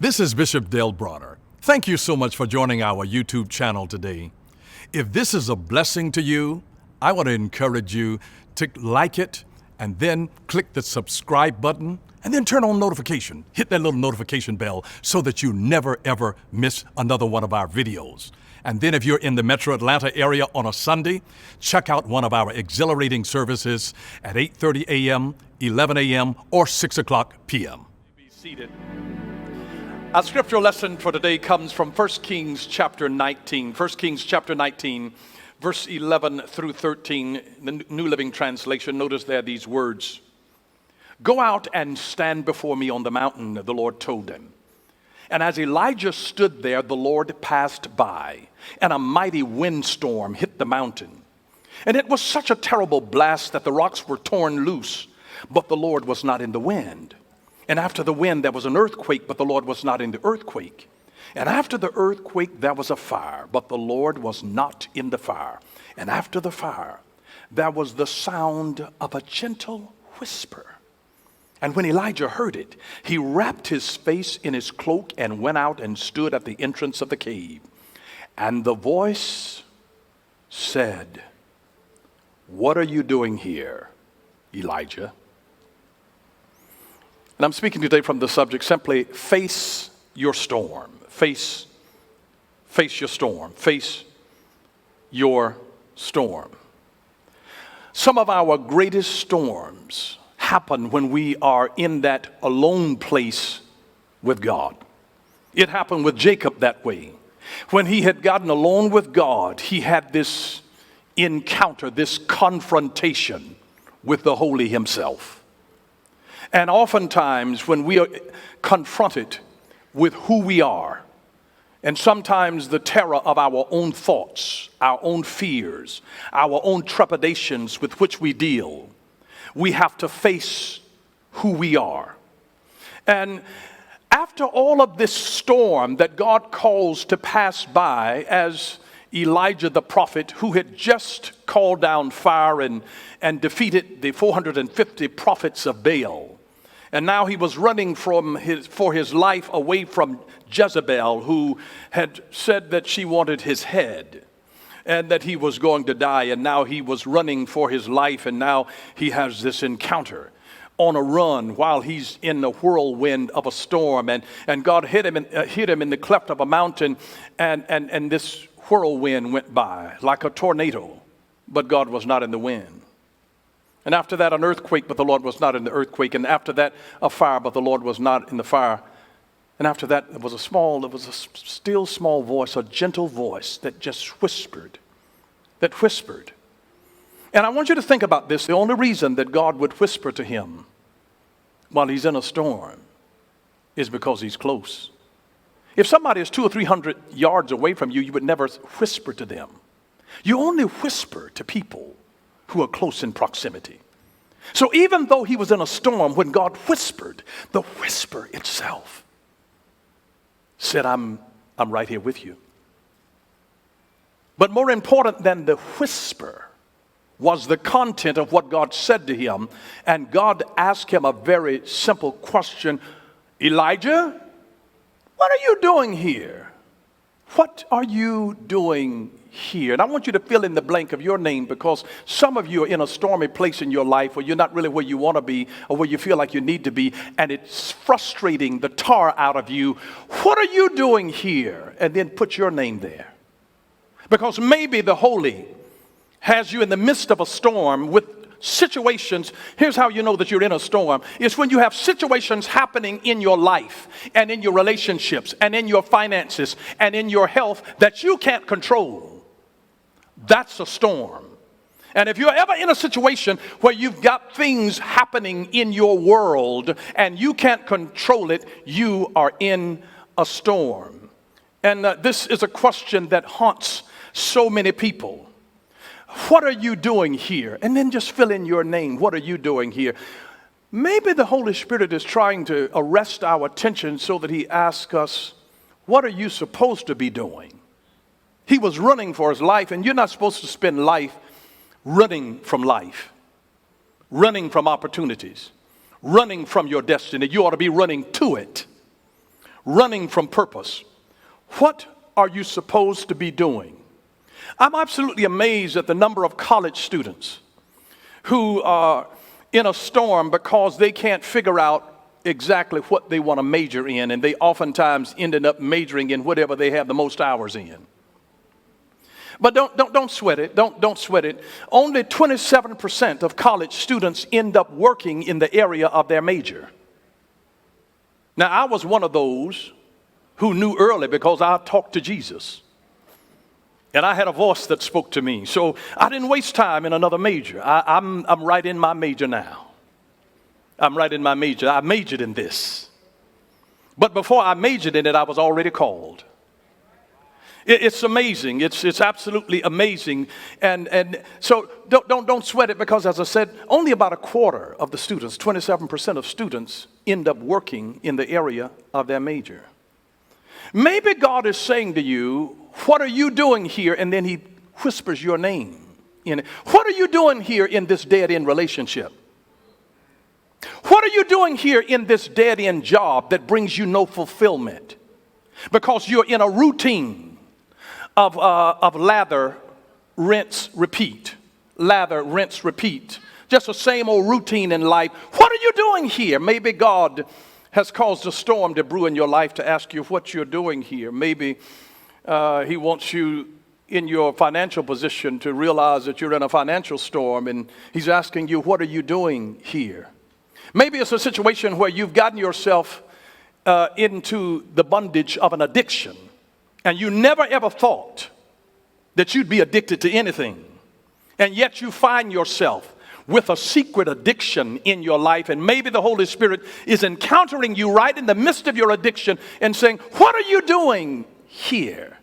This is Bishop Dale Bronner. Thank you so much for joining our YouTube channel today. If this is a blessing to you, I want to encourage you to like it and then click the subscribe button and then turn on notification. Hit that little notification bell so that you never ever miss another one of our videos. And then if you're in the Metro Atlanta area on a Sunday, check out one of our exhilarating services at 8:30 a.m., 11 a.m., or 6 o'clock p.m. Be seated. Our scriptural lesson for today comes from 1 Kings chapter 19. 1 Kings chapter 19, verse 11 through 13, the New Living Translation. Notice there these words. Go out and stand before me on the mountain, the Lord told him. And as Elijah stood there, the Lord passed by, and a mighty windstorm hit the mountain. And it was such a terrible blast that the rocks were torn loose, but the Lord was not in the wind. And after the wind, there was an earthquake, but the Lord was not in the earthquake. And after the earthquake, there was a fire, but the Lord was not in the fire. And after the fire, there was the sound of a gentle whisper. And when Elijah heard it, he wrapped his face in his cloak and went out and stood at the entrance of the cave. And the voice said, "What are you doing here, Elijah?" And I'm speaking today from the subject simply, face your storm. Face your storm. Face your storm. Some of our greatest storms happen when we are in that alone place with God. It happened with Jacob that way. When he had gotten alone with God, he had this encounter, this confrontation with the Holy Himself. And oftentimes when we are confronted with who we are, and sometimes the terror of our own thoughts, our own fears, our own trepidations with which we deal, we have to face who we are. And after all of this storm that God calls to pass by, as Elijah the prophet, who had just called down fire and defeated the 450 prophets of Baal, and now he was running for his life away from Jezebel, who had said that she wanted his head and that he was going to die. And now he was running for his life, and now he has this encounter on a run while he's in the whirlwind of a storm. And God hit him in the cleft of a mountain, and this whirlwind went by like a tornado, but God was not in the wind. And after that, an earthquake, but the Lord was not in the earthquake. And after that, a fire, but the Lord was not in the fire. And after that, there was a still small voice, a gentle voice that just whispered. And I want you to think about this. The only reason that God would whisper to him while he's in a storm is because he's close. If somebody is 200 or 300 yards away from you, you would never whisper to them. You only whisper to people who are close in proximity. So even though he was in a storm, when God whispered, the whisper itself said, I'm right here with you. But more important than the whisper was the content of what God said to him. And God asked him a very simple question. Elijah, what are you doing here? What are you doing here? And I want you to fill in the blank of your name, because some of you are in a stormy place in your life where you're not really where you want to be or where you feel like you need to be, and it's frustrating the tar out of you. What are you doing here? And then put your name there. Because maybe the Holy has you in the midst of a storm with situations. Here's how you know that you're in a storm. It's when you have situations happening in your life and in your relationships and in your finances and in your health that you can't control. That's a storm. And if you're ever in a situation where you've got things happening in your world and you can't control it, you are in a storm. And this is a question that haunts so many people. What are you doing here? And then just fill in your name. What are you doing here? Maybe the Holy Spirit is trying to arrest our attention so that he asks us, what are you supposed to be doing? He was running for his life, and you're not supposed to spend life running from opportunities, running from your destiny. You ought to be running to it. running from purpose, what are you supposed to be doing? I'm absolutely amazed at the number of college students who are in a storm because they can't figure out exactly what they want to major in, and they oftentimes ended up majoring in whatever they have the most hours in. But don't sweat it. Don't sweat it. Only 27% of college students end up working in the area of their major. Now, I was one of those who knew early because I talked to Jesus. And I had a voice that spoke to me. So I didn't waste time in another major. I'm right in my major now. I'm right in my major. I majored in this. But before I majored in it, I was already called. It's amazing. It's absolutely amazing. And so don't sweat it, because, as I said, only about a quarter of the students, 27% of students, end up working in the area of their major. Maybe God is saying to you, what are you doing here? And then he whispers your name in it. What are you doing here in this dead-end relationship? What are you doing here in this dead-end job that brings you no fulfillment? Because you're in a routine of lather, rinse, repeat. Lather, rinse, repeat. Just the same old routine in life. What are you doing here? Maybe God has caused a storm to brew in your life to ask you what you're doing here. Maybe he wants you in your financial position to realize that you're in a financial storm, and he's asking you, what are you doing here? Maybe it's a situation where you've gotten yourself into the bondage of an addiction, and you never ever thought that you'd be addicted to anything. And yet you find yourself with a secret addiction in your life, and maybe the Holy Spirit is encountering you right in the midst of your addiction and saying, what are you doing here?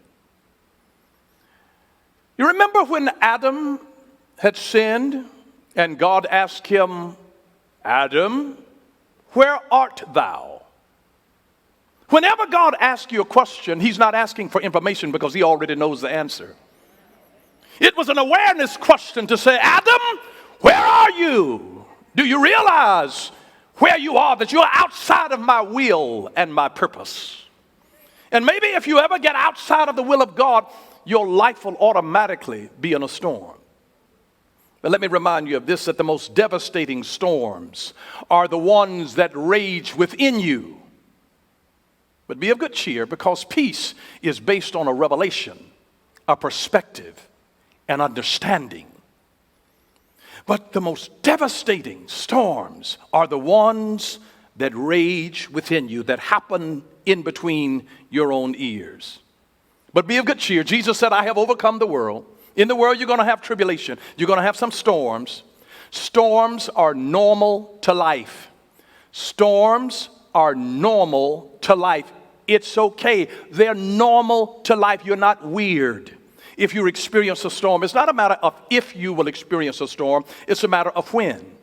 You remember when Adam had sinned and God asked him, Adam, where art thou? Whenever God asks you a question, he's not asking for information because he already knows the answer. It was an awareness question to say, Adam, where are you? Do you realize where you are, that you're outside of my will and my purpose? And maybe if you ever get outside of the will of God, your life will automatically be in a storm. But let me remind you of this, that the most devastating storms are the ones that rage within you. But be of good cheer, because peace is based on a revelation, a perspective, an understanding. But the most devastating storms are the ones that rage within you, that happen in between your own ears. But be of good cheer. Jesus said, I have overcome the world. In the world, you're going to have tribulation. You're going to have some storms. Storms are normal to life. Storms are normal to life. It's okay. They're normal to life. You're not weird if you experience a storm. It's not a matter of if you will experience a storm. It's a matter of when.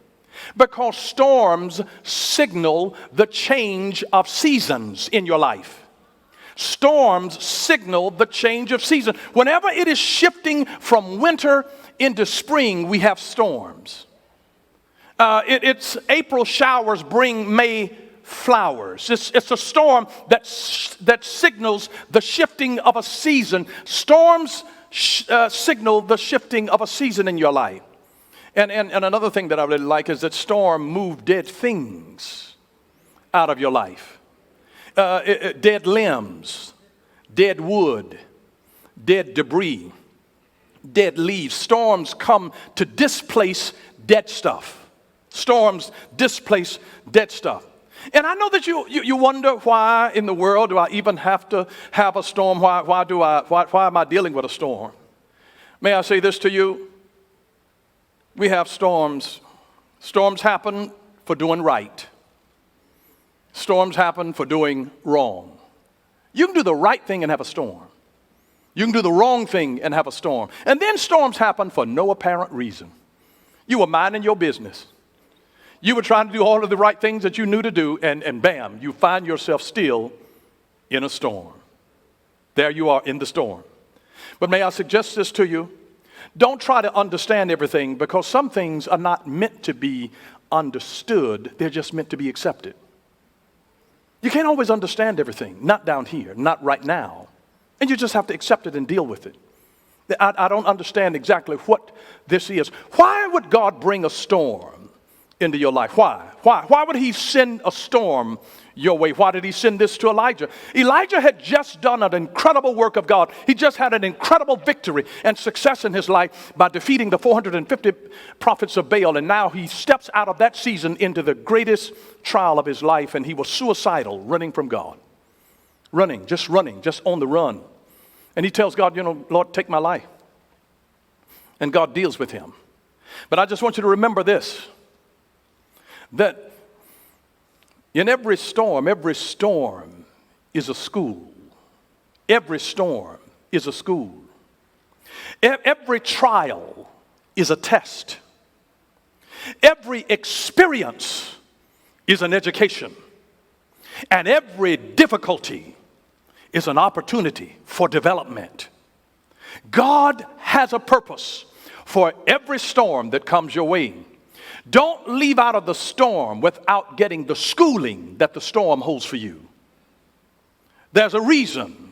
Because storms signal the change of seasons in your life. Storms signal the change of season. Whenever it is shifting from winter into spring, we have storms. It's April showers bring May flowers. It's a storm that signals the shifting of a season. Storms signal the shifting of a season in your life. And another thing that I really like is that storm move dead things out of your life. Dead limbs, dead wood, dead debris, dead leaves. Storms come to displace dead stuff. Storms displace dead stuff. And I know that you wonder, why in the world do I even have to have a storm? Why am I dealing with a storm? May I say this to you? We have storms. Storms happen for doing right. Storms happen for doing wrong. You can do the right thing and have a storm. You can do the wrong thing and have a storm. And then storms happen for no apparent reason. You were minding your business. You were trying to do all of the right things that you knew to do, and bam, you find yourself still in a storm. There you are in the storm. But may I suggest this to you? Don't try to understand everything, because some things are not meant to be understood. They're just meant to be accepted. You can't always understand everything, not down here, not right now. And you just have to accept it and deal with it. I don't understand exactly what this is. Why would God bring a storm into your life? Why? Why would he send a storm your way? Why did he send this to Elijah? Elijah had just done an incredible work of God. He just had an incredible victory and success in his life by defeating the 450 prophets of Baal. And now he steps out of that season into the greatest trial of his life. And he was suicidal, running from God. Running, just on the run. And he tells God, Lord, take my life. And God deals with him. But I just want you to remember this, that in every storm is a school. Every storm is a school. Every trial is a test. Every experience is an education. And every difficulty is an opportunity for development. God has a purpose for every storm that comes your way. Don't leave out of the storm without getting the schooling that the storm holds for you. There's a reason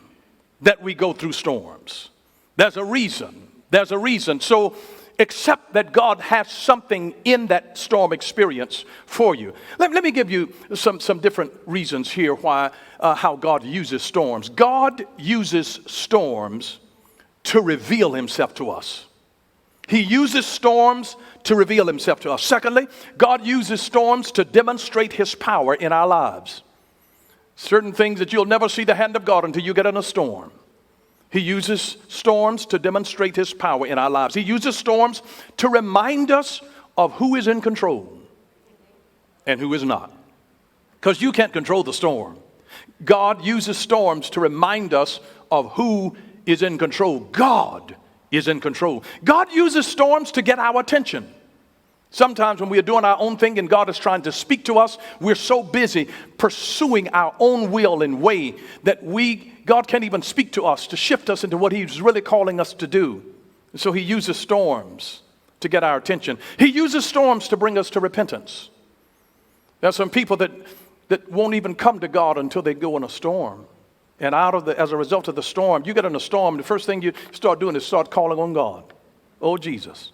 that we go through storms. There's a reason. So accept that God has something in that storm experience for you. Let me give you some different reasons here why how God uses storms. God uses storms to reveal himself to us. He uses storms to reveal himself to us. Secondly, God uses storms to demonstrate his power in our lives. Certain things that you'll never see the hand of God until you get in a storm. He uses storms to demonstrate his power in our lives. He uses storms to remind us of who is in control and who is not. Because you can't control the storm. God uses storms to remind us of who is in control. God is in control. God uses storms to get our attention. Sometimes when we are doing our own thing and God is trying to speak to us, we're so busy pursuing our own will and way that God can't even speak to us to shift us into what he's really calling us to do. And so he uses storms to get our attention. He uses storms to bring us to repentance. There are some people that won't even come to God until they go in a storm. And as a result of the storm, you get in a storm, the first thing you start doing is start calling on God. Oh, Jesus.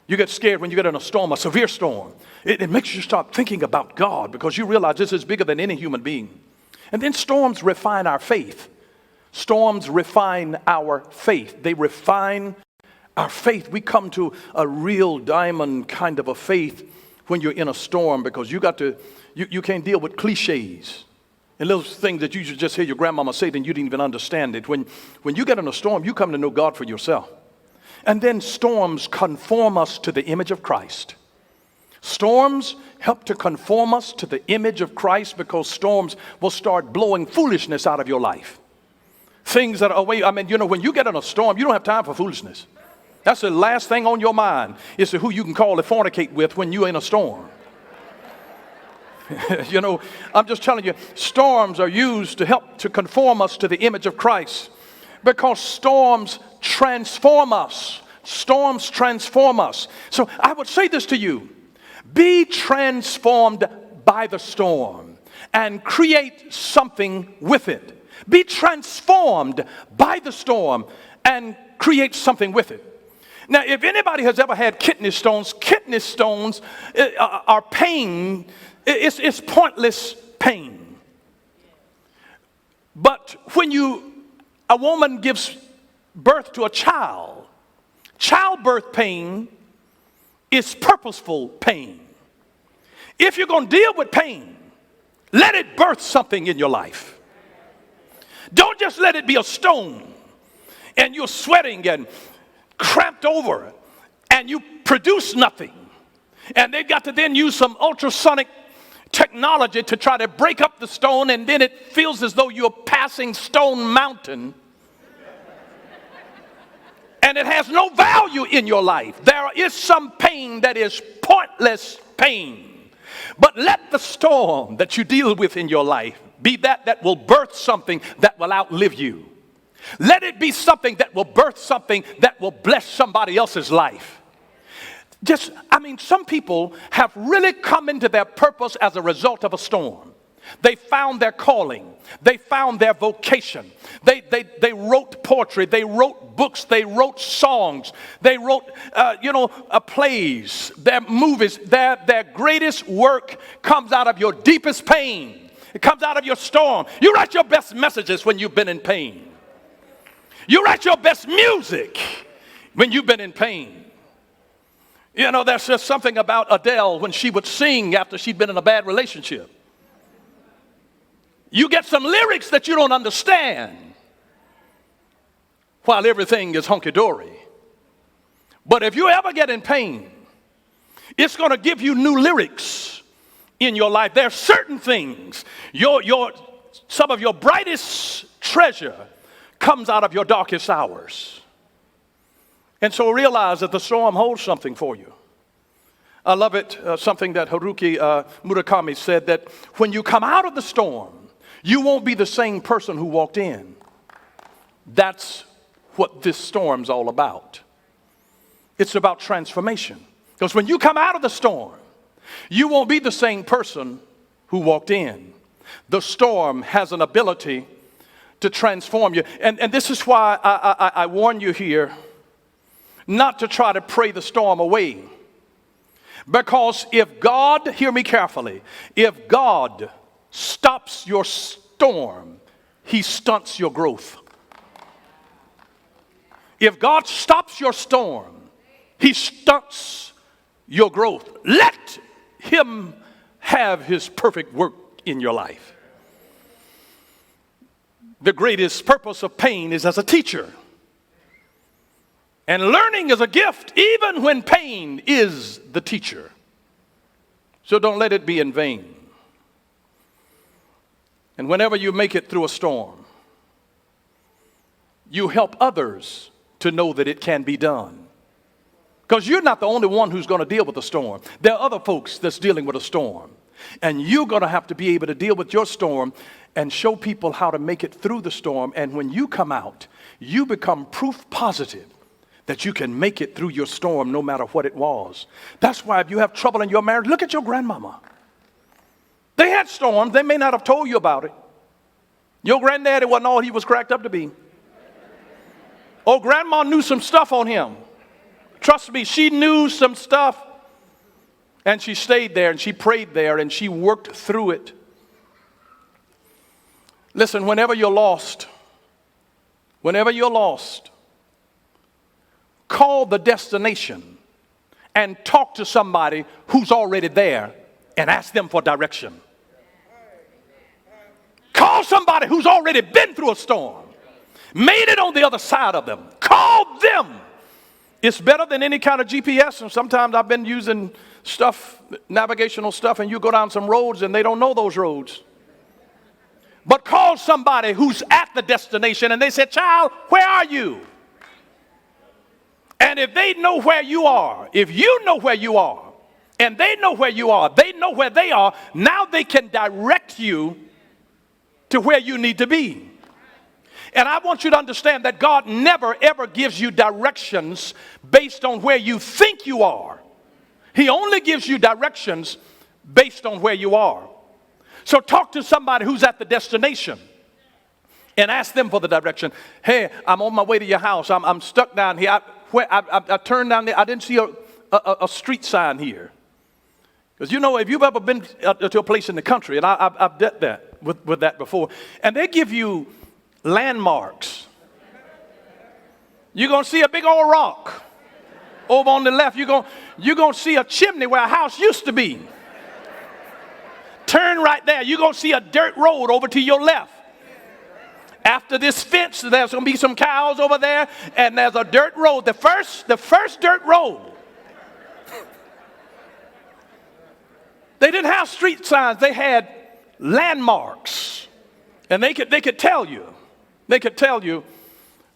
You get scared when you get in a storm, a severe storm. It makes you start thinking about God because you realize this is bigger than any human being. And then storms refine our faith. Storms refine our faith. They refine our faith. We come to a real diamond kind of a faith when you're in a storm because you can't deal with cliches and those things that you should just hear your grandmama say and you didn't even understand it. When you get in a storm, you come to know God for yourself. And then storms conform us to the image of Christ. Storms help to conform us to the image of Christ because storms will start blowing foolishness out of your life. Things that are away. When you get in a storm, you don't have time for foolishness. That's the last thing on your mind is to who you can call to fornicate with when you're in a storm. I'm just telling you, storms are used to help to conform us to the image of Christ because storms transform us. Storms transform us. So I would say this to you. Be transformed by the storm and create something with it. Be transformed by the storm and create something with it. Now, if anybody has ever had kidney stones are pain. It's pointless pain. But when a woman gives birth to a child, childbirth pain is purposeful pain. If you're going to deal with pain, let it birth something in your life. Don't just let it be a stone and you're sweating and cramped over and you produce nothing. And they've got to then use some ultrasonic technology to try to break up the stone, and then it feels as though you're passing Stone Mountain. And it has no value in your life. There is some pain that is pointless pain. But let the storm that you deal with in your life be that will birth something that will outlive you. Let it be something that will birth something that will bless somebody else's life. Some people have really come into their purpose as a result of a storm. They found their calling. They found their vocation. They wrote poetry. They wrote books. They wrote songs. They wrote, plays, their movies. Their greatest work comes out of your deepest pain. It comes out of your storm. You write your best messages when you've been in pain. You write your best music when you've been in pain. You know, there's just something about Adele when she would sing after she'd been in a bad relationship. You get some lyrics that you don't understand while everything is hunky-dory. But if you ever get in pain, it's going to give you new lyrics in your life. There are certain things, some of your brightest treasure comes out of your darkest hours. And so realize that the storm holds something for you. I love it, something that Haruki Murakami said, that when you come out of the storm, you won't be the same person who walked in. That's what this storm's all about. It's about transformation. Because when you come out of the storm, you won't be the same person who walked in. The storm has an ability to transform you. And this is why I warn you here not to try to pray the storm away. Because if God, hear me carefully, if God stops your storm, he stunts your growth. If God stops your storm, he stunts your growth. Let him have his perfect work in your life. The greatest purpose of pain is as a teacher. And learning is a gift, even when pain is the teacher. So don't let it be in vain. And whenever you make it through a storm, you help others to know that it can be done. Because you're not the only one who's going to deal with the storm. There are other folks that's dealing with a storm. And you're going to have to be able to deal with your storm and show people how to make it through the storm. And when you come out, you become proof positive that you can make it through your storm no matter what it was. That's why if you have trouble in your marriage, look at your grandmama. They had storms. They may not have told you about it. Your granddaddy wasn't all he was cracked up to be. Oh, grandma knew some stuff on him. Trust me, she knew some stuff. And she stayed there and she prayed there and she worked through it. Listen, whenever you're lost, call the destination and talk to somebody who's already there and ask them for direction. Call somebody who's already been through a storm, made it on the other side of them. Call them. It's better than any kind of GPS. And sometimes I've been using stuff, navigational stuff, and you go down some roads and they don't know those roads. But call somebody who's at the destination and they say, child, where are you? And if they know where you are, if you know where you are, and they know where you are, they know where they are, now they can direct you to where you need to be. And I want you to understand that God never, ever gives you directions based on where you think you are. He only gives you directions based on where you are. So talk to somebody who's at the destination and ask them for the direction. Hey, I'm on my way to your house. I'm stuck down here. I turned down there. I didn't see a street sign here. Because you know, if you've ever been to a place in the country, and I've done that with that before, and they give you landmarks. You're going to see a big old rock. Over on the left, you're going to see a chimney where a house used to be. Turn right there. You're going to see a dirt road over to your left. After this fence, there's going to be some cows over there, and there's a dirt road. The first dirt road. They didn't have street signs. They had landmarks. And they could tell you. They could tell you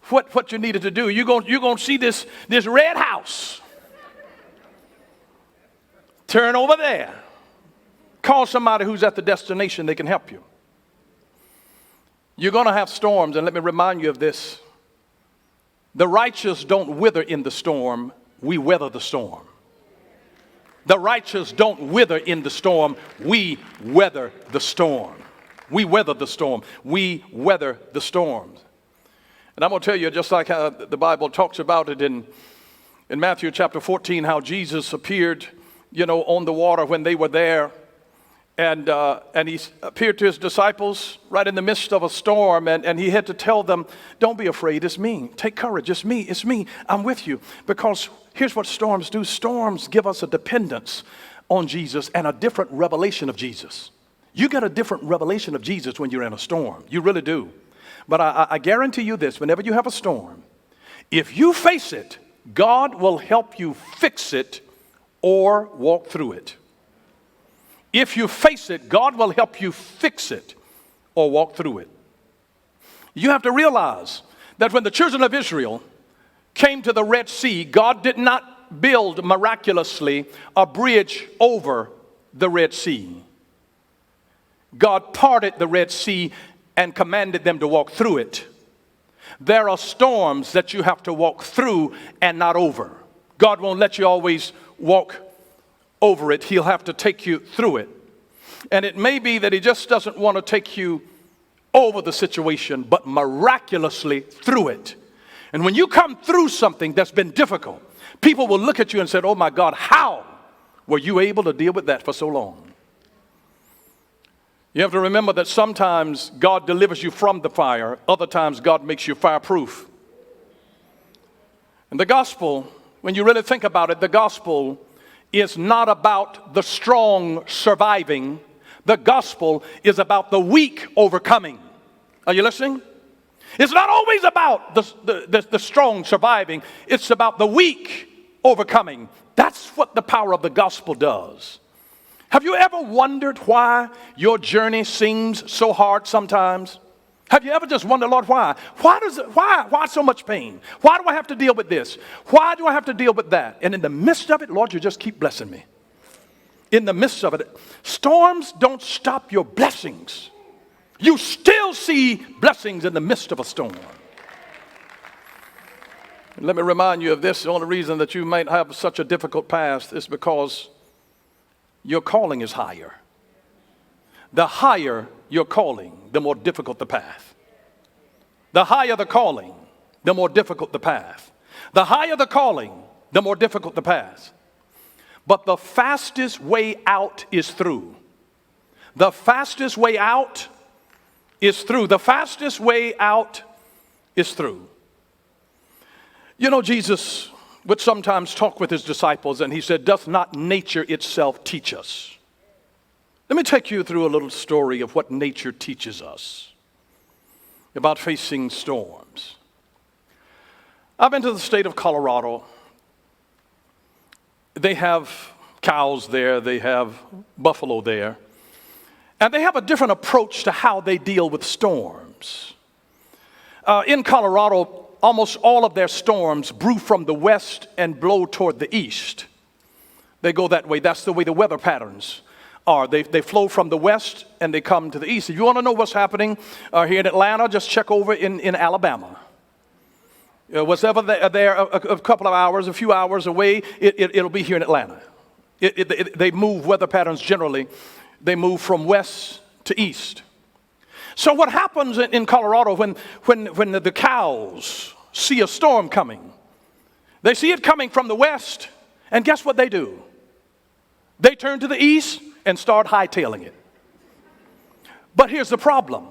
what you needed to do. You're going to see this red house. Turn over there. Call somebody who's at the destination. They can help you. You're going to have storms, and let me remind you of this. The righteous don't wither in the storm. We weather the storm. The righteous don't wither in the storm. We weather the storm. We weather the storm. We weather the storms. And I'm going to tell you, just like how the Bible talks about it in Matthew chapter 14, how Jesus appeared, on the water when they were there. And he appeared to his disciples right in the midst of a storm, and he had to tell them, don't be afraid, it's me. Take courage, it's me, I'm with you. Because here's what storms do. Storms give us a dependence on Jesus and a different revelation of Jesus. You get a different revelation of Jesus when you're in a storm. You really do. But I guarantee you this, whenever you have a storm, if you face it, God will help you fix it or walk through it. If you face it, God will help you fix it or walk through it. You have to realize that when the children of Israel came to the Red Sea, God did not build miraculously a bridge over the Red Sea. God parted the Red Sea and commanded them to walk through it. There are storms that you have to walk through and not over. God won't let you always walk over it. He'll have to take you through it. And it may be that he just doesn't want to take you over the situation, but miraculously through it. And when you come through something that's been difficult, people will look at you and say, oh my God, how were you able to deal with that for so long? You have to remember that sometimes God delivers you from the fire. Other times God makes you fireproof. And the gospel, when you really think about it, the gospel is not about the strong surviving. The gospel is about the weak overcoming. Are you listening? It's not always about the strong surviving. It's about the weak overcoming. That's what the power of the gospel does. Have you ever wondered why your journey seems so hard sometimes? Have you ever just wondered, Lord, why? Why so much pain? Why do I have to deal with this? Why do I have to deal with that? And in the midst of it, Lord, you just keep blessing me. In the midst of it, storms don't stop your blessings. You still see blessings in the midst of a storm. And let me remind you of this. The only reason that you might have such a difficult past is because your calling is higher. The higher your calling, the more difficult the path. The higher the calling, the more difficult the path. The higher the calling, the more difficult the path. But the fastest way out is through. The fastest way out is through. The fastest way out is through. You know, Jesus would sometimes talk with his disciples, and he said, doth not nature itself teach us? Let me take you through a little story of what nature teaches us about facing storms. I've been to the state of Colorado. They have cows there, they have buffalo there, and they have a different approach to how they deal with storms. In Colorado, almost all of their storms brew from the west and blow toward the east. They go that way. That's the way the weather patterns are. They flow from the west and they come to the east. If you want to know what's happening here in Atlanta, just check over in Alabama. Whatever they're a couple of hours, a few hours away, it'll be here in Atlanta. They move, weather patterns generally, they move from west to east. So what happens in Colorado when the cows see a storm coming? They see it coming from the west, and guess what they do? They turn to the east and start hightailing it. But here's the problem.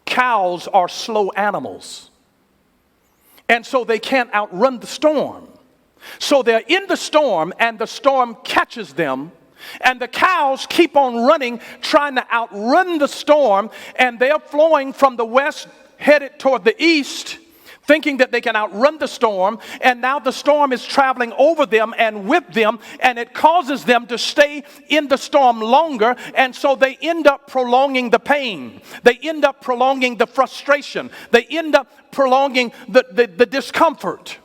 Cows are slow animals. And so they can't outrun the storm. So they're in the storm, and the storm catches them. And the cows keep on running, trying to outrun the storm, and they're flowing from the west, headed toward the east, thinking that they can outrun the storm, and now the storm is traveling over them and with them, and it causes them to stay in the storm longer, and so they end up prolonging the pain. They end up prolonging the frustration. They end up prolonging the discomfort.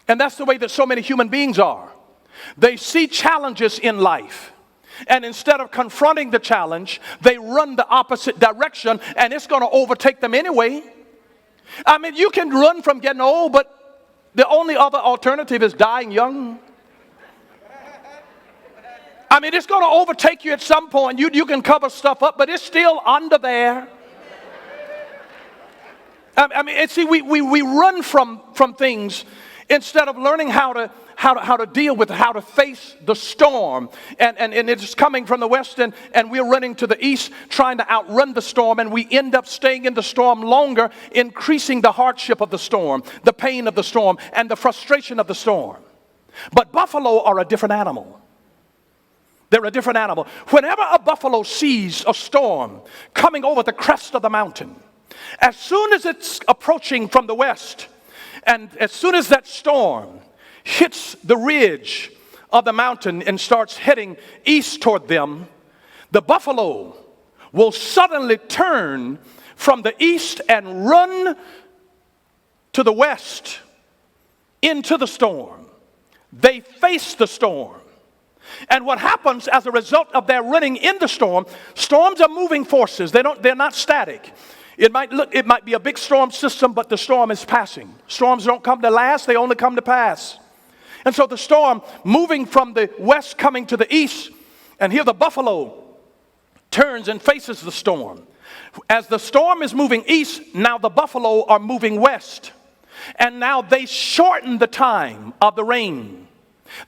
And that's the way that so many human beings are. They see challenges in life, and instead of confronting the challenge, they run the opposite direction, and it's going to overtake them anyway. I mean, you can run from getting old, but the only other alternative is dying young. I mean, it's going to overtake you at some point. You can cover stuff up, but it's still under there. I mean, and see, we run from things instead of learning how to deal with it, how to face the storm. And it's coming from the west, and we're running to the east, trying to outrun the storm, and we end up staying in the storm longer, increasing the hardship of the storm, the pain of the storm, and the frustration of the storm. But buffalo are a different animal. They're a different animal. Whenever a buffalo sees a storm coming over the crest of the mountain, as soon as it's approaching from the west, and as soon as that storm hits the ridge of the mountain and starts heading east toward them, the buffalo will suddenly turn from the east and run to the west into the storm. They face the storm. And what happens as a result of their running in the storm, storms are moving forces. They're not static. It might be a big storm system, but the storm is passing. Storms don't come to last, they only come to pass. And so the storm moving from the west coming to the east, and here the buffalo turns and faces the storm. As the storm is moving east, now the buffalo are moving west. And now they shorten the time of the rain.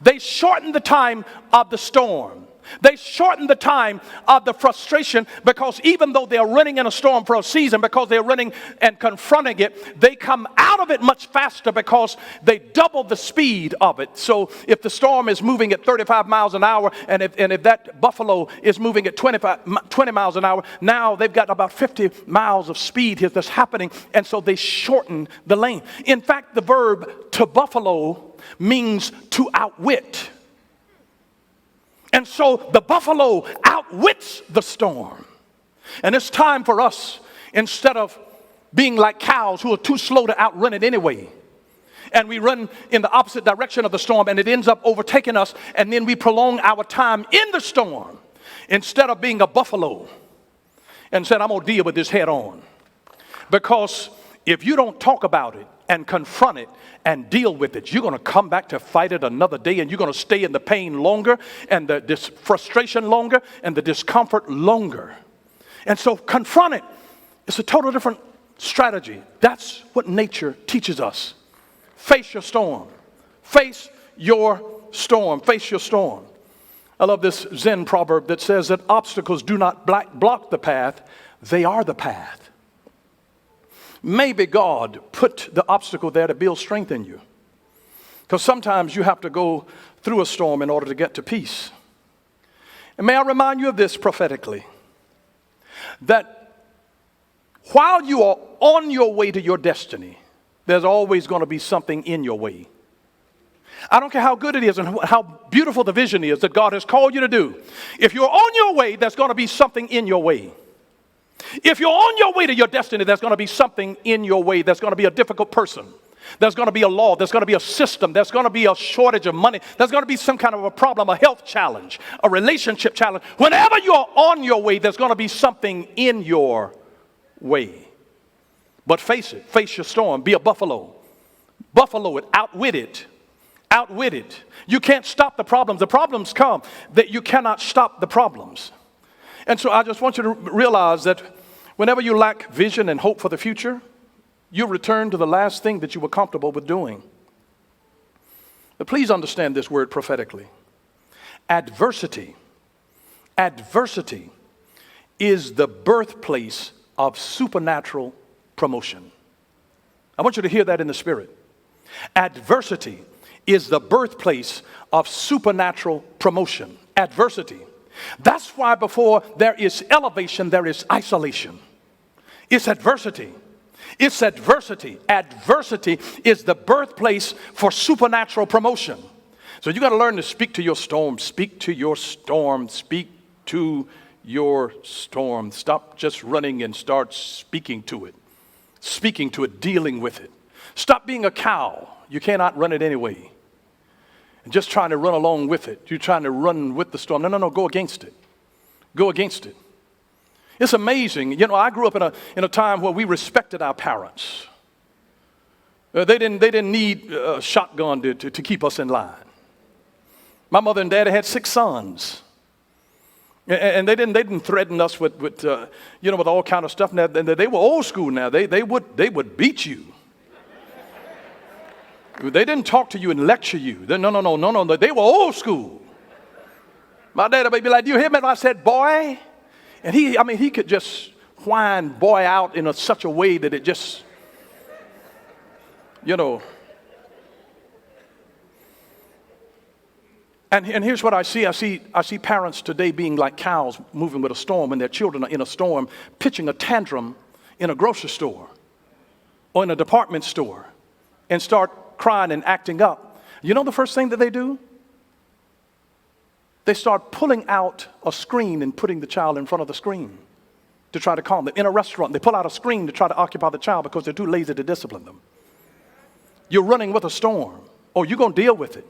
They shorten the time of the storm. They shorten the time of the frustration, because even though they're running in a storm for a season, because they're running and confronting it, they come out of it much faster because they double the speed of it. So if the storm is moving at 35 miles an hour, and if that buffalo is moving at 20 miles an hour, now they've got about 50 miles of speed here that's happening, and so they shorten the lane. In fact, the verb to buffalo means to outwit. And so the buffalo outwits the storm. And it's time for us, instead of being like cows who are too slow to outrun it anyway, and we run in the opposite direction of the storm, and it ends up overtaking us, and then we prolong our time in the storm, instead of being a buffalo and said, I'm going to deal with this head on. Because if you don't talk about it and confront it and deal with it, you're going to come back to fight it another day, and you're going to stay in the pain longer, and this frustration longer, and the discomfort longer. And so confront it. It's a total different strategy. That's what nature teaches us. Face your storm. Face your storm. Face your storm. I love this Zen proverb that says that obstacles do not block the path, they are the path. Maybe God put the obstacle there to build strength in you. Because sometimes you have to go through a storm in order to get to peace. And may I remind you of this prophetically, that while you are on your way to your destiny, there's always going to be something in your way. I don't care how good it is and how beautiful the vision is that God has called you to do. If you're on your way, there's going to be something in your way. If you're on your way to your destiny, there's going to be something in your way. There's going to be a difficult person. There's going to be a law. There's going to be a system. There's going to be a shortage of money. There's going to be some kind of a problem, a health challenge, a relationship challenge. Whenever you're on your way, there's going to be something in your way. But face it. Face your storm. Be a buffalo. Buffalo it. Outwit it. Outwit it. You can't stop the problems. The problems come, that you cannot stop the problems. And so I just want you to realize that whenever you lack vision and hope for the future, you return to the last thing that you were comfortable with doing. But please understand this word prophetically. Adversity is the birthplace of supernatural promotion. I want you to hear that in the spirit. Adversity is the birthplace of supernatural promotion. Adversity. That's why before there is elevation, there is isolation. It's adversity. It's adversity. Adversity is the birthplace for supernatural promotion. So you got to learn to speak to your storm. Speak to your storm. Speak to your storm. Stop just running and start speaking to it. Speaking to it, dealing with it. Stop being a cow. You cannot run it anyway. And just trying to run along with it. You're trying to run with the storm. No, go against it. Go against it. It's amazing. You know, I grew up in a time where we respected our parents. They didn't need a shotgun to keep us in line. My mother and daddy had 6 sons. And they didn't threaten us with with all kind of stuff. Now, they were old school now. They would beat you. They didn't talk to you and lecture you. No. They were old school. My dad would be like, "Do you hear me?" If I said boy, and he could just whine boy out in such a way that it just, And here's what I see. I see parents today being like cows moving with a storm, and their children are in a storm, pitching a tantrum in a grocery store or in a department store and start crying and acting up. You know the first thing that they do? They start pulling out a screen and putting the child in front of the screen to try to calm them. In a restaurant, they pull out a screen to try to occupy the child because they're too lazy to discipline them. You're running with a storm, or you're going to deal with it.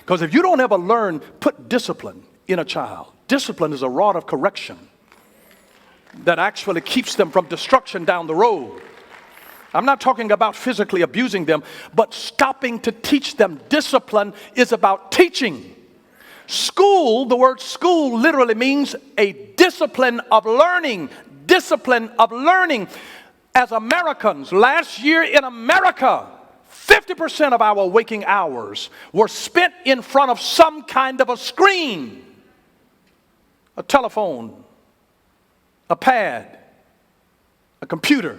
Because if you don't ever learn, put discipline in a child. Discipline is a rod of correction that actually keeps them from destruction down the road. I'm not talking about physically abusing them, but stopping to teach them. Discipline is about teaching. School, the word school literally means a discipline of learning. Discipline of learning. As Americans, last year in America, 50% of our waking hours were spent in front of some kind of a screen, a telephone, a pad, a computer,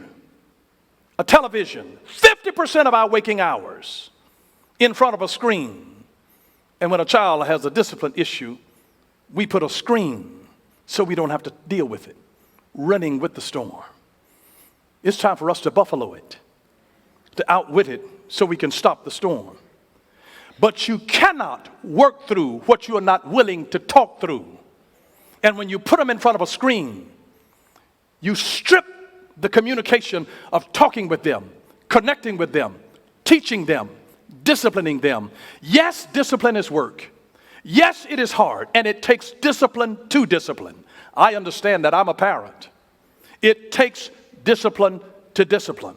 a television. 50% of our waking hours in front of a screen. And when a child has a discipline issue, we put a screen so we don't have to deal with it, running with the storm. It's time for us to buffalo it, to outwit it, so we can stop the storm. But you cannot work through what you are not willing to talk through. And when you put them in front of a screen, you strip the communication of talking with them, connecting with them, teaching them, disciplining them. Yes, discipline is work. Yes, it is hard, and it takes discipline to discipline. I understand that. I'm a parent. It takes discipline to discipline.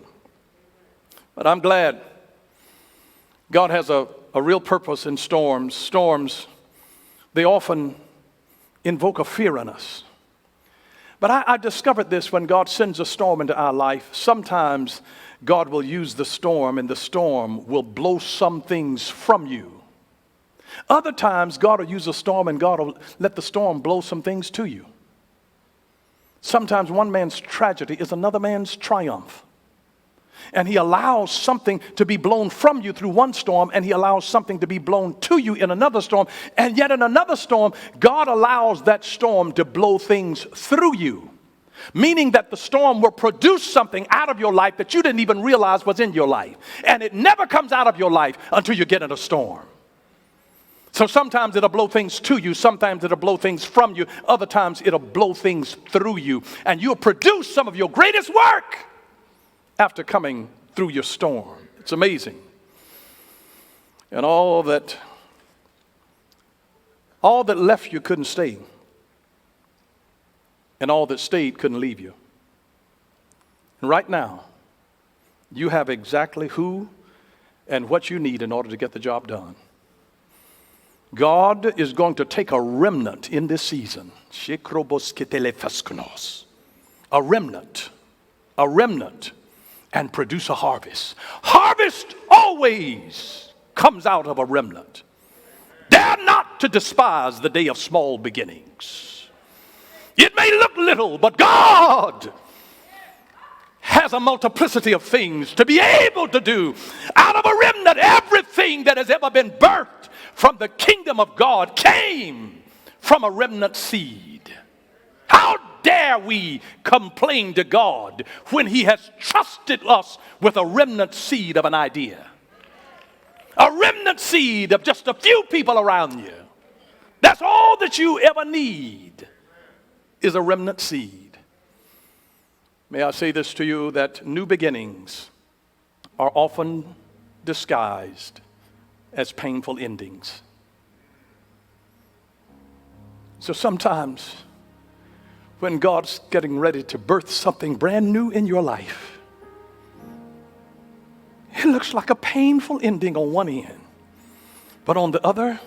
But I'm glad God has a real purpose in storms. Storms, they often invoke a fear in us. But I discovered this: when God sends a storm into our life, sometimes God will use the storm, and the storm will blow some things from you. Other times, God will use a storm, and God will let the storm blow some things to you. Sometimes one man's tragedy is another man's triumph. And he allows something to be blown from you through one storm, and he allows something to be blown to you in another storm. And yet in another storm, God allows that storm to blow things through you. Meaning that the storm will produce something out of your life that you didn't even realize was in your life. And it never comes out of your life until you get in a storm. So sometimes it'll blow things to you, sometimes it'll blow things from you, other times it'll blow things through you. And you'll produce some of your greatest work after coming through your storm. It's amazing. And all that left you couldn't stay. And all that stayed couldn't leave you. And right now, you have exactly who and what you need in order to get the job done. God is going to take a remnant in this season. A remnant. And produce a harvest. Harvest always comes out of a remnant. Dare not to despise the day of small beginnings. It may look little, but God has a multiplicity of things to be able to do out of a remnant. Everything that has ever been birthed from the kingdom of God came from a remnant seed. How dare we complain to God when he has trusted us with a remnant seed of an idea? A remnant seed of just a few people around you. That's all that you ever need, is a remnant seed. May I say this to you, that new beginnings are often disguised as painful endings. So sometimes when God's getting ready to birth something brand new in your life, it looks like a painful ending on one end, but on the other,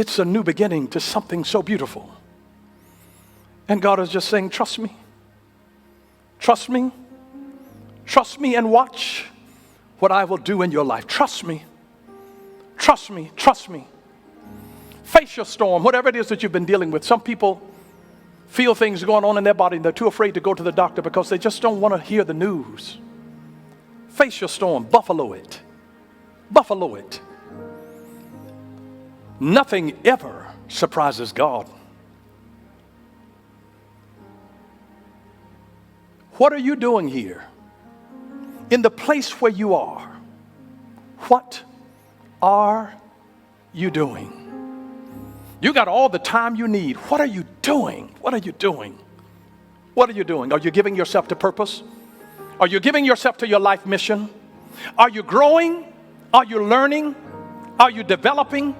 it's a new beginning to something so beautiful. And God is just saying, trust me. Trust me. Trust me and watch what I will do in your life. Trust me. Trust me. Trust me. Face your storm, whatever it is that you've been dealing with. Some people feel things going on in their body and they're too afraid to go to the doctor because they just don't want to hear the news. Face your storm. Buffalo it. Buffalo it. Nothing ever surprises God. What are you doing here? In the place where you are, what are you doing? You got all the time you need. What are you doing? What are you doing? What are you doing? Are you giving yourself to purpose? Are you giving yourself to your life mission? Are you growing? Are you learning? Are you developing?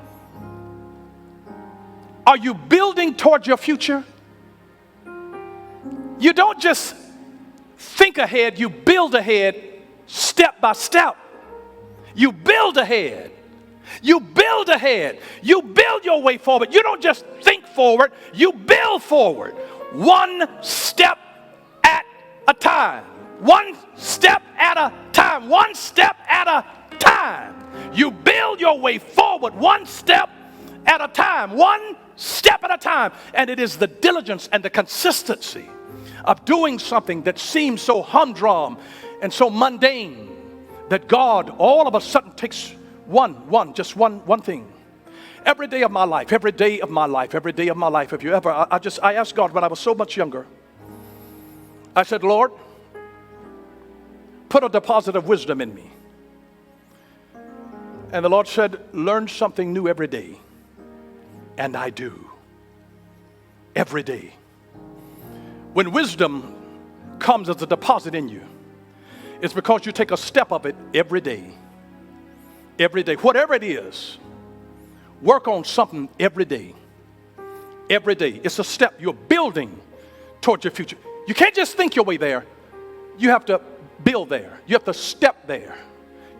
Are you building towards your future? You don't just think ahead, you build ahead step by step. You build ahead. You build ahead. You build your way forward. You don't just think forward, you build forward. One step at a time. One step at a time. One step at a time. You build your way forward one step at a time. One step at a time. And it is the diligence and the consistency of doing something that seems so humdrum and so mundane that God all of a sudden takes just one thing. Every day of my life, every day of my life, every day of my life. Have you ever, I asked God when I was so much younger, I said, Lord, put a deposit of wisdom in me. And the Lord said, learn something new every day. And I do. Every day. When wisdom comes as a deposit in you, it's because you take a step of it every day. Every day. Whatever it is, work on something every day. Every day. It's a step. You're building towards your future. You can't just think your way there. You have to build there. You have to step there.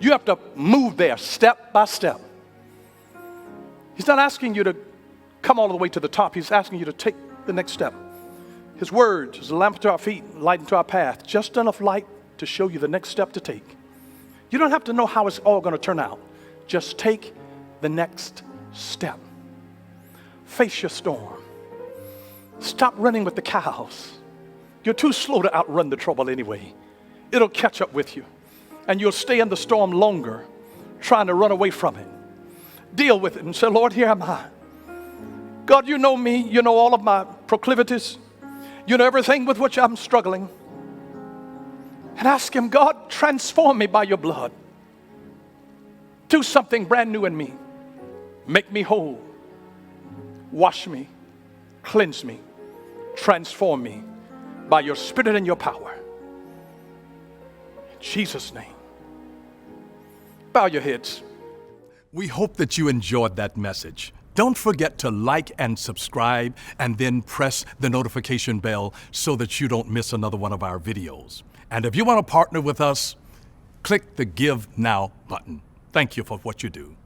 You have to move there step by step. He's not asking you to come all the way to the top. He's asking you to take the next step. His words is a lamp to our feet, light into our path. Just enough light to show you the next step to take. You don't have to know how it's all going to turn out. Just take the next step. Face your storm. Stop running with the cows. You're too slow to outrun the trouble anyway. It'll catch up with you. And you'll stay in the storm longer, trying to run away from it. Deal with it and say, Lord, here am I. God, you know me. You know all of my proclivities. You know everything with which I'm struggling. And ask him, God, transform me by your blood. Do something brand new in me. Make me whole. Wash me. Cleanse me. Transform me by your spirit and your power. In Jesus' name. Bow your heads. We hope that you enjoyed that message. Don't forget to like and subscribe and then press the notification bell so that you don't miss another one of our videos. And if you want to partner with us, click the Give Now button. Thank you for what you do.